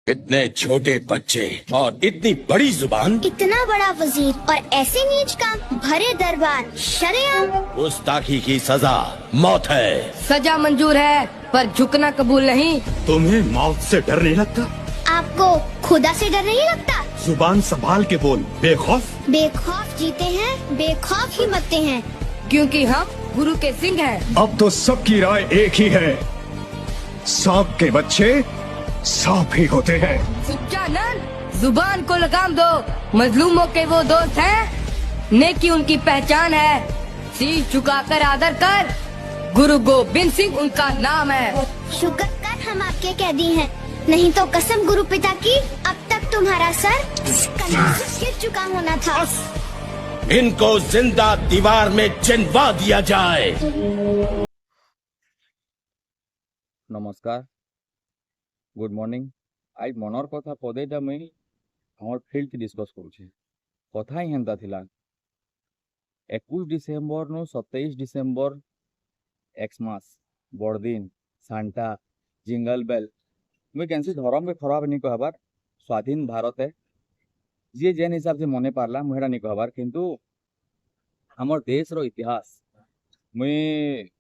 इतने छोटे बच्चे और इतनी बड़ी जुबान। इतना बड़ा वजीर और ऐसे नीच काम, भरे दरबार, शरेआम। गुस्ताखी की सजा मौत है। सजा मंजूर है पर झुकना कबूल नहीं। तुम्हें मौत से डर नहीं लगता? आपको खुदा से डर नहीं लगता? जुबान संभाल के बोल, बेखौफ। बेखौफ जीते हैं, बेखौफ ही मरते हैं। क्योंकि हम गुरु के सिंह हैं। अब तो सबकी राय एक ही है, सांप के बच्चे सांप ही होते हैं। सच्चानंद, जुबान को लगाम दो। मजलूमों के वो दोस्त हैं, नेकी उनकी पहचान है। शीश झुकाकर आदर कर, गुरु गोबिंद सिंह उनका नाम है। शुक्र कर हम आपके कैदी हैं, नहीं तो कसम गुरु पिता की, अब तक तुम्हारा सर कलम से गिर चुका होना था। इनको जिंदा दीवार में चिनवा दिया जाए। नमस्कार, गुड मॉर्निंग। आज मनर कथा पदेटा मुई हमर फील्ड की डिस्कस करूछे। कथा ही हेंता थिला 21 डिसेम्बर नु 27 डिसेम्बर एक्समास बड़दिन सांता जिंगल बेल मुई कैंसी धर्म के खराब नहीं कहबार। स्वाधीन भारत है, जी जेन हिसाब से मने पारला मुहेरा नहीं कहबार, किंतु हमर देश रो इतिहास मुई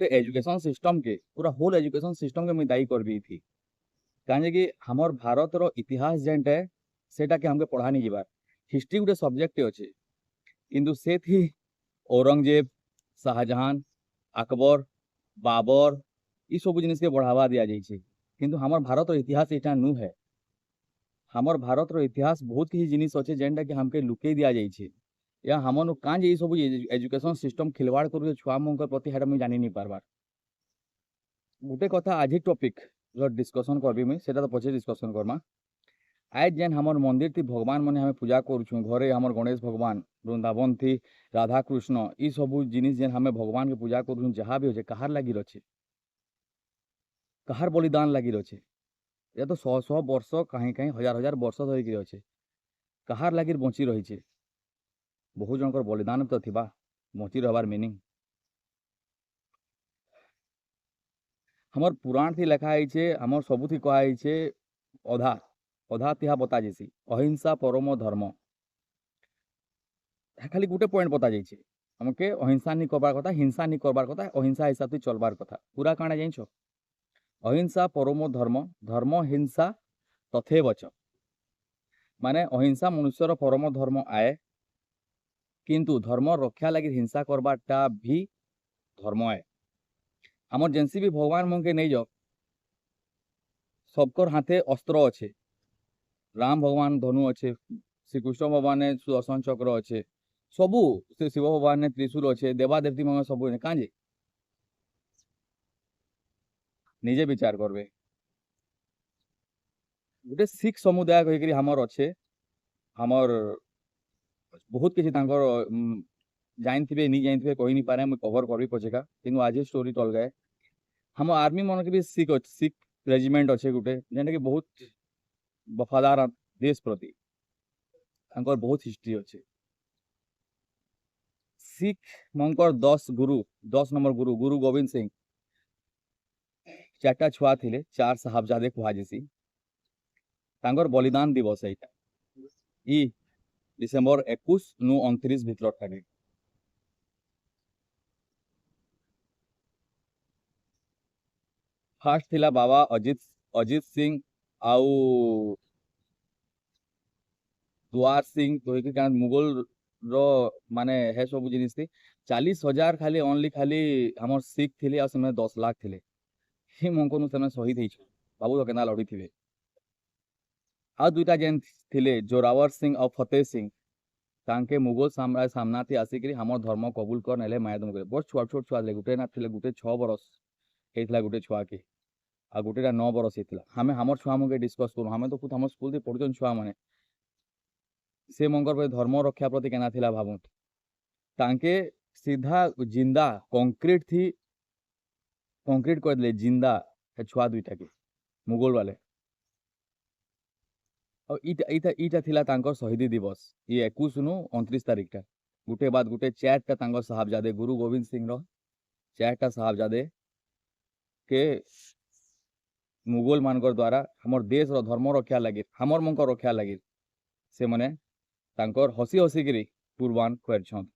एजुकेशन सिस्टम के पूरा होल एजुकेशन सिस्टम के मुई दायी करबी थी। काहे कि हमर भारत रो इतिहास जेंट है सेटा के हमके पढ़ा नहीं जीवार। हिस्ट्री गोटे सब्जेक्ट अच्छे, किंतु से थी औरंगजेब, शाहजहां, अकबर, बाबर ये सब जिनिस के बढ़ावा दिया जाइए, किंतु हमर भारत रो इतिहास एटा नु है। हमर भारत रो इतिहास बहुत किसी जिनिस अच्छे जेंटा के हमके लुके दिया जाइए, या हमन कां जे सब एजुकेशन सिस्टम खिलवाड़ कर छुआ मन प्रति हेटा मुझे जानी नहीं पारबार। गोटे कथा आज टॉपिक जो डिस्कशन करबी मुई सेटा तो पछे डिस्कशन करमा। आज जेन हमर मंदिर थी भगवान मैंने हमें पूजा करूँ घरे, हमर गणेश भगवान, वृंदावन थी राधा कृष्ण, ये सब जिनिस जेन हमें भगवान के पूजा करूँ जहाँ भी हो कहार लगी रहे, कहार बलिदान लगी रहे। या तो 100 वर्ष कहीं कहीं हजार हजार वर्ष धरिक अच्छे, कहार लगी बची रही। बहु जनकर बलिदान तो थिबा बची रहबार मीनिंग। हमर पुराण थी लिखा है, हमर सबू थी कहा अधा अधा तिहा बता जैसी अहिंसा परम धर्म। खाली गोटे पॉइंट बता जाइए हमके अहिंसा नहीं करबार कथा, हिंसा नहीं करबार कथा, अहिंसा हिसाब से चलबार कथा। पूरा काना जाइछ अहिंसा परम धर्म, धर्म हिंसा तथैव च। माने अहिंसा मनुष्यर परम धर्म आए, किंतु धर्म रक्षा लगी हिंसा करबाटा भी धर्म है। हमर जेनसी भी भगवान मन के नहीं जाओ, सबकर हाथे अस्त्र अच्छे। राम भगवान धनु अच्छे, श्रीकृष्ण भगवान ने सुदर्शन चक्र अच्छे, सबू से शिव भगवान ने त्रिशूल अच्छे, देवादेवती मन सब काँ जे निजे विचार करबे। गोटे सिख समुदाय कहीकि हमर अच्छे, हमर बहुत किसी जान थे नहीं जान थे कही नहीं पारे, मुझे कवर करी पछेका, किंतु आज स्टोरी टल गए। हम आर्मी मन के भी सिख सिख रेजिमेंट अच्छे गोटे जेनटा कि बहुत वफादार देश प्रति, बहुत हिस्ट्री अच्छे। सिख मंकर 10 गुरु, 10 नंबर गुरु गुरु गोविंद सिंह 4टा छुआ थे, 4 साहबजादे कहुसी। बलिदान दिवस एटा ई डिसेम्बर 21 नु 29 भितर ठाके। फास्ट थिला बाबा अजित सिंह आउ दुआर सिंह तो मुगल रो माने है सब जिनिस थी। 40,000 खाली ओनली खाली हमर सिख थिले आ 10 लाख थिले। ही मंको से शहीद हो बाबू तो केना लड़ी थे। आ दुईटा जेन थिले जोरावर सिंह और फतेह सिंह, तांके मुगल साम्राज्य सामना थी आसिक हमर धर्म कबूल कर नेले मायादम करे। बहुत छोट छोट छुआ गोटे ना थे, गोटे 6 बरस होता गोटे छुआ के, आ गोटेटा 9 बरस होता। हमें हमर छुआ मन के डिस्कस करूँ, हमें तो खुद हम स्कूल से पढ़ुन छुआ मैंने से मंगर धर्म रक्षा प्रति केना थिला भावुं। तांके सीधा जिंदा कंक्रीट थी कंक्रीट कर दिले जिंदा छुआ दुईटा के मुगल वाले। और इटा थिला तांकर शहीदी दिवस ये 21 नु 29 तारीख टा। गुटे बाद गुटे 4टा तांकर साहबजादे गुरु गोविंद सिंह रो 4टा साहबजादे के मुगल मानकर द्वारा हमर देश रो धर्म रक्षा लगी हमर मन को रक्षा लगी से मने तांकर हसी हसी गिरी कुर्बान करछन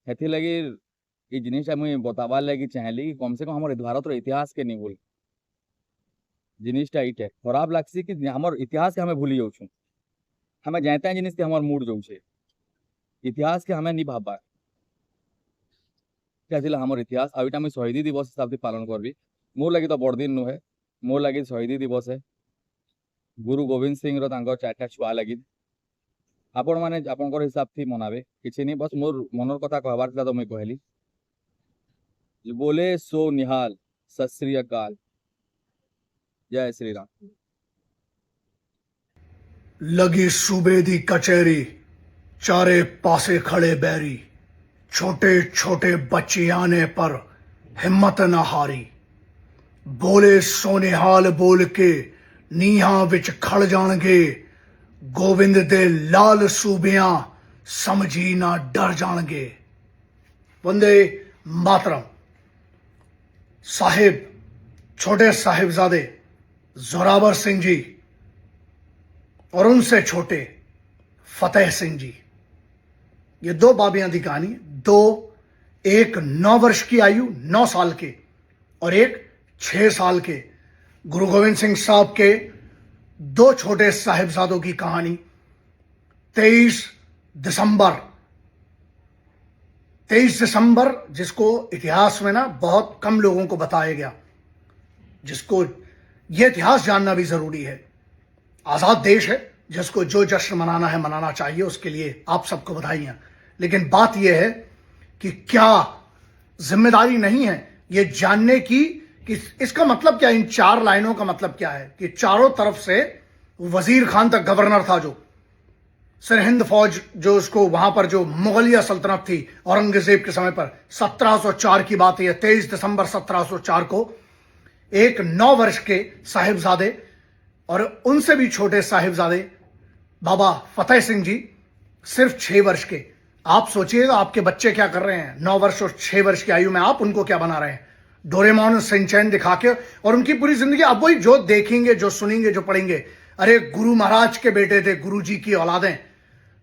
हेथि लगी ई जिनिस मुई बताबार लगी चाहली कि कम से कम हमर भारत रो इतिहास के नहीं भूल जिनिसटा इटे खराब लागसी कि हमर इतिहास के हमें भूली जाऊ छु हमें जानते हैं जिनिस के हमर मूड जाऊ छे इतिहास के हमें नहीं भाबा क्या थिला हमर इतिहास आबिटा मैं शहीदी दिवस हिसाब से पालन करबी मोर लगी तो बड़ दिन नु है मोर लगी शहीदी दिवस है गुरु गोविंद सिंह रो तांकर 4टा छुआ लगी आपण माने आपनकर हिसाब थी मनाबे किछि नहीं बस मोर मनर कथा कहबार था तो मैं कहली जे बोले सो निहाल सत श्री अकाल जय श्री राम लगी सूबे दी कचहरी चारे पासे खड़े बैरी छोटे छोटे बच्चियाने पर हिम्मत न हारी बोले सोनिहाल बोल के नीहा विच खड़ जाणगे गोविंद दे लाल सूबियां समझी ना डर जाणगे। वंदे मातरम। साहिब छोटे साहिबजादे जोरावर सिंह जी और उनसे छोटे फतेह सिंह जी, ये दो बाबियां की कहानी। दो, एक 9 वर्ष की आयु 9 साल के और एक 6 साल के गुरु गोविंद सिंह साहब के दो छोटे साहिबजादों की कहानी। 23 दिसंबर जिसको इतिहास में ना बहुत कम लोगों को बताया गया, जिसको ये इतिहास जानना भी जरूरी है। आजाद देश है, जिसको जो जश्न मनाना है मनाना चाहिए, उसके लिए आप सबको बधाइयां। लेकिन बात यह है कि क्या जिम्मेदारी नहीं है ये जानने की कि इसका मतलब क्या है, इन 4 लाइनों का मतलब क्या है कि चारों तरफ से वजीर खान तक गवर्नर था, जो सरहिंद फौज जो उसको वहां पर जो मुगलिया सल्तनत थी औरंगजेब के समय पर 1704 की बात है। 23 दिसंबर 1704 को एक 9 वर्ष के साहिबजादे और उनसे भी छोटे साहिबजादे बाबा फतेह सिंह जी सिर्फ 6 वर्ष के। आप सोचिएगा आपके बच्चे क्या कर रहे हैं 9 वर्ष और 6 वर्ष की आयु में, आप उनको क्या बना रहे हैं, डोरेमोन सिंचैन दिखा के, और उनकी पूरी जिंदगी अब वही जो देखेंगे, जो सुनेंगे, जो पढ़ेंगे। अरे गुरु महाराज के बेटे थे, गुरु जी की औलादें।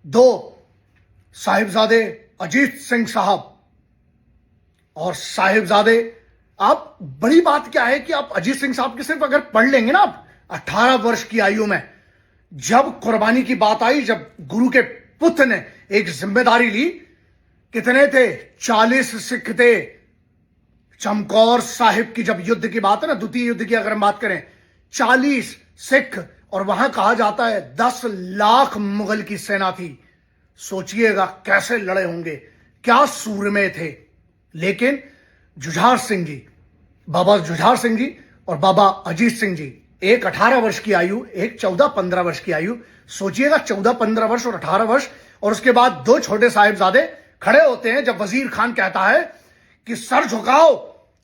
2 साहिबजादे अजीत सिंह साहब और साहिबजादे। आप बड़ी बात क्या है कि आप अजीत सिंह साहब की सिर्फ अगर पढ़ लेंगे ना, आप 18 वर्ष की आयु में जब कुर्बानी की बात आई, जब गुरु के पुत्र ने एक जिम्मेदारी ली, कितने थे, 40 सिख थे। चमकौर साहिब की जब युद्ध की बात है ना, द्वितीय युद्ध की अगर हम बात करें, 40 सिख और वहां कहा जाता है 10 लाख मुगल की सेना थी। सोचिएगा कैसे लड़े होंगे, क्या सूरमे थे। लेकिन जुझार सिंह जी, बाबा जुझार सिंह जी और बाबा अजीत सिंह जी, एक 18 वर्ष की आयु, एक 14-15 वर्ष की आयु। सोचिएगा 14-15 वर्ष और 18 वर्ष। और उसके बाद 2 छोटे साहिबजादे खड़े होते हैं जब वजीर खान कहता है कि सर झुकाओ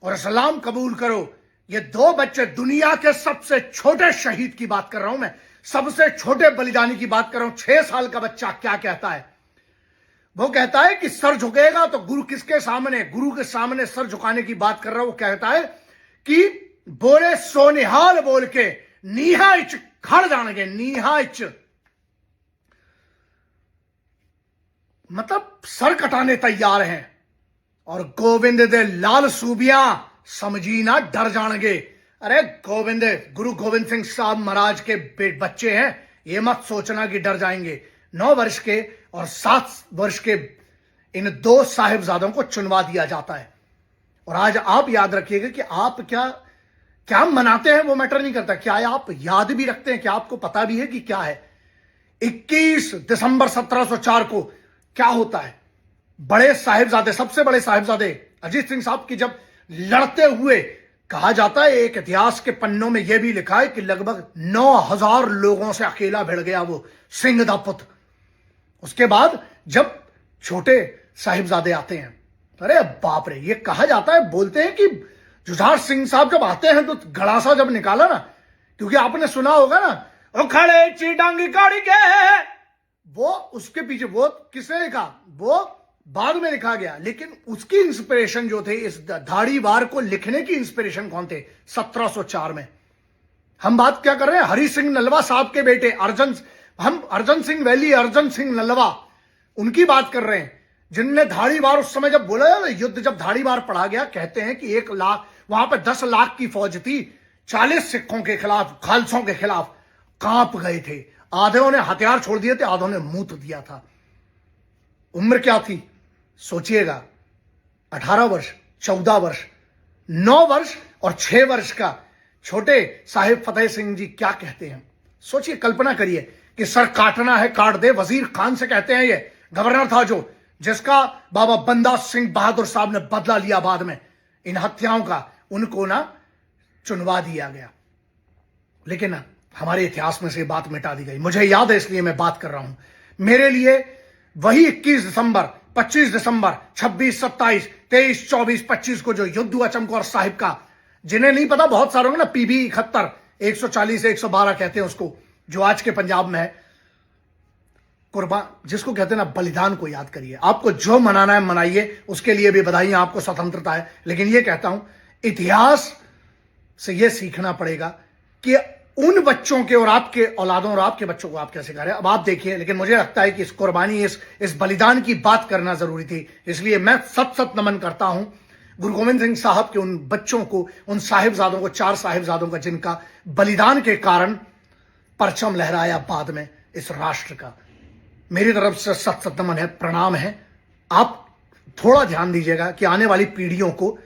और इस्लाम कबूल करो। ये 2 बच्चे, दुनिया के सबसे छोटे शहीद की बात कर रहा हूं मैं, सबसे छोटे बलिदानी की बात कर रहा हूं। 6 साल का बच्चा क्या कहता है, वो कहता है कि सर झुकेगा तो गुरु किसके सामने, गुरु के सामने सर झुकाने की बात कर रहा हूं। वो कहता है कि बोले सोनिहाल बोल के नीहा इच खड़ जाएंगे, नीहा इच मतलब सर कटाने तैयार हैं। और गोविंद दे लाल सूबियां समझी ना डर जाएंगे। अरे गोविंद, गुरु गोविंद सिंह साहब महाराज के बच्चे हैं, ये मत सोचना कि डर जाएंगे। 9 वर्ष के और 7 वर्ष के इन 2 साहिबजादों को चुनवा दिया जाता है। और आज आप याद रखिएगा कि आप क्या मनाते हैं वो मैटर नहीं करता, क्या आप याद भी रखते हैं, क्या आपको पता भी है कि क्या है। 21 दिसंबर 1704 को क्या होता है, बड़े साहिबजादे, सबसे बड़े साहिबजादे अजीत सिंह साहब की जब लड़ते हुए, कहा जाता है एक इतिहास के पन्नों में यह भी लिखा है कि लगभग 9000 लोगों से अकेला भिड़ गया वो सिंह दा पुत्र। उसके बाद जब छोटे साहिबजादे आते हैं, अरे बाप रे, ये कहा जाता है, बोलते हैं कि जुझार सिंह साहब जब आते हैं तो गड़ासा जब निकाला ना, क्योंकि आपने सुना होगा ना, ओ खड़े चिडंग कड़ के, वो उसके पीछे वो किसने लिखा, वो बाद में लिखा गया, लेकिन उसकी इंस्पिरेशन जो थे, इस धाड़ी वार को लिखने की इंस्पिरेशन कौन थे? 1704 में। हम बात क्या कर रहे हैं? हरि सिंह नलवा साहब के बेटे अर्जन सिंह वैली, अर्जन सिंह नलवा, उनकी बात कर रहे हैं, जिनने धाड़ी वार उस समय जब बोला जाए युद्ध, जब धाड़ी वार पढ़ा गया, कहते हैं कि 1 लाख, वहां पे 10 लाख की फौज थी, 40 सिखों के खिलाफ, खालसों के खिलाफ, कांप गए थे। आधों ने हथियार छोड़ दिए थे, आधों ने मूत दिया था। उम्र क्या थी सोचिएगा, 18 वर्ष, 14 वर्ष, 9 वर्ष और 6 वर्ष का छोटे साहिब फतेह सिंह जी क्या कहते हैं? सोचिए, कल्पना करिए कि सर काटना है काट दे। वजीर खान से कहते हैं, ये गवर्नर था जो, जिसका बाबा बंदा सिंह बहादुर साहब ने बदला लिया बाद में इन हत्याओं का, उनको ना चुनवा दिया गया। लेकिन हमारे इतिहास में से बात मिटा दी गई। मुझे याद है, इसलिए मैं बात कर रहा हूं। मेरे लिए वही 21 दिसंबर, 25 दिसंबर, 26, 27, 23, 24, 25 को जो युद्ध हुआ चमकौर साहिब का, जिन्हें नहीं पता, बहुत सारे ना PB 71, 140, 112 कहते हैं उसको, जो आज के पंजाब में है, कुर्बान जिसको कहते हैं ना, बलिदान को याद करिए। आपको जो मनाना है मनाइए, उसके लिए भी बधाइयां, आपको स्वतंत्रता है। लेकिन ये कहता हूं, इतिहास से यह सीखना पड़ेगा कि उन बच्चों के और आपके औलादों और आपके बच्चों को आप कैसे करें। अब आप देखिए, लेकिन मुझे लगता है कि इस कुर्बानी, इस बलिदान की बात करना जरूरी थी। इसलिए मैं सत नमन करता हूं गुरु गोविंद सिंह साहब के उन बच्चों को, उन साहिबजादों को, 4 साहिबजादों का, जिनका बलिदान के कारण परचम लहराया बाद में इस राष्ट्र का। मेरी तरफ से सत नमन है, प्रणाम है। आप थोड़ा ध्यान दीजिएगा कि आने वाली पीढ़ियों को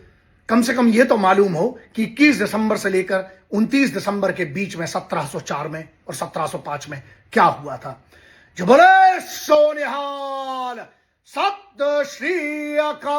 कम से कम ये तो मालूम हो कि 21 दिसंबर से लेकर 29 दिसंबर के बीच में 1704 में और 1705 में क्या हुआ था। जो बोले सोनिहाल, सत श्री अकाल।